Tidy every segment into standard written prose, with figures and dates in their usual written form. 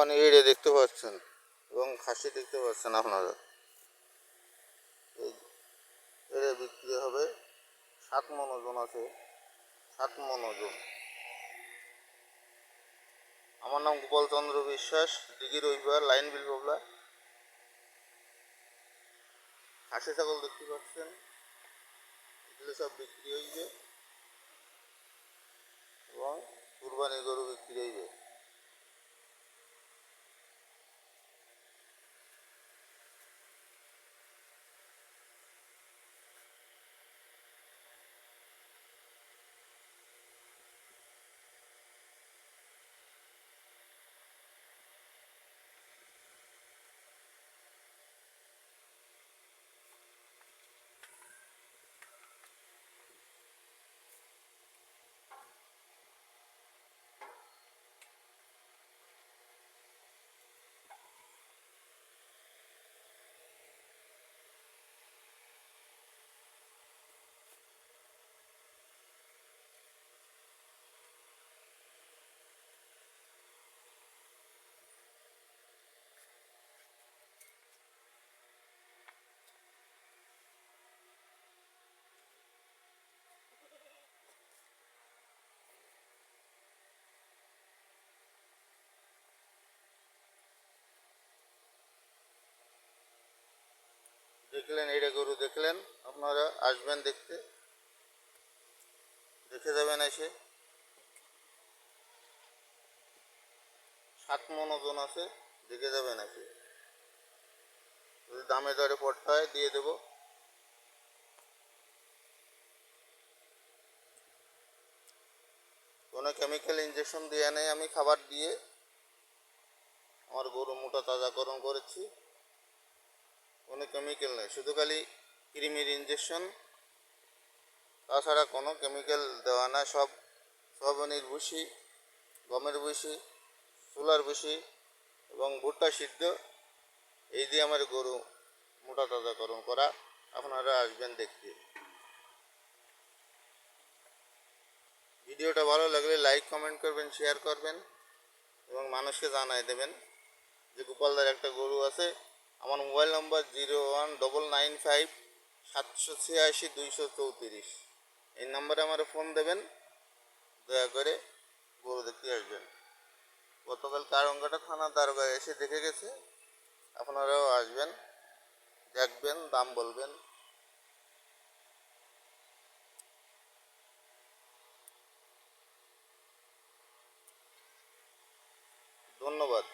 কুরবানি এড়ে দেখতে পাচ্ছেন এবং খাসি দেখতে পাচ্ছেন আপনারা। এই এড়ে বিক্রি হবে 7 মণ ওজন আছে, 7 মণ ওজন। আমার নাম গোপাল চন্দ্র বিশ্বাস, দিঘি রবিবার, লাইন বিল বাবলা। খাসি ছাগল দেখতে পাচ্ছেন, এগুলো সব বিক্রি হইবে এবং কুরবানি গরু বিক্রি হইবে। দেখলেন, এটা গরু দেখলেন, আপনারা আসবেন দেখতে, দেখে যাবেন এসে। 7 মণ ওজন আছে, দেখে যাবেন এসে। যদি দামে দরে পড়তে হয় দিয়ে দেবো। কোনো কেমিক্যাল ইঞ্জেকশন দিয়ে নেই, আমি খাবার দিয়ে আমার গরু মোটা তাজাকরণ করেছি। কোনো কেমিক্যাল নেই, শুধু খালি কৃমির ইঞ্জেকশন, তাছাড়া কোনো কেমিক্যাল দেওয়া না। সব সোয়াবিনের ভুসি, গমের ভুসি, ছোলার ভুসি এবং ভুট্টা সিদ্ধ, এই দিয়ে আমার গরু মোটা তাজাকরণ করা। আপনারা আসবেন দেখতে। ভিডিওটা ভালো লাগলে লাইক কমেন্ট করবেন, শেয়ার করবেন এবং মানুষকে জানাই দেবেন যে গোপালদার একটা গরু আছে। আমার মোবাইল নম্বর 01995786 234। এই নম্বরে আমার ফোন দেবেন, দয়া করে গরু দেখতে আসবেন। গতকাল কারঙ্গাটা থানা দারোগায় এসে দেখে গেছে, আপনারাও আসবেন, দেখবেন, দাম বলবেন। ধন্যবাদ।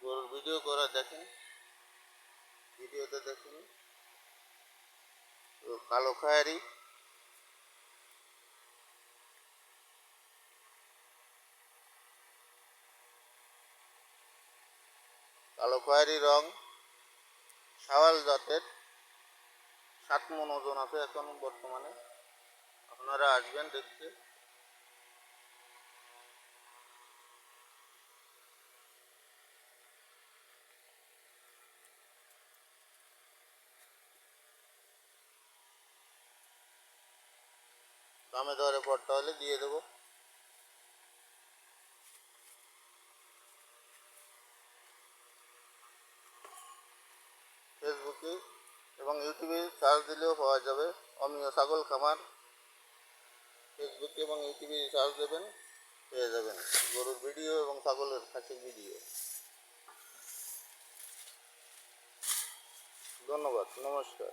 গরুর ভিডিও করা দেখেন, ভিডিওতে দেখুন। কালো খয়েরি, কালো খয়েরি রং, শাওয়াল জাতের, 7 মণ ওজন আছে এখন বর্তমানে। আপনারা আসবেন দেখতে। দামে দরে পড়তে হলে দিয়ে দেবো। ফেসবুকে এবং ইউটিউবে সার্চ দিলেও পাওয়া যাবে, অমিয় ছাগল খামার। ফেসবুকে এবং ইউটিউবে সার্চ দেবেন, পেয়ে যাবেন গরুর ভিডিও এবং ছাগলের খাসির ভিডিও। ধন্যবাদ, নমস্কার।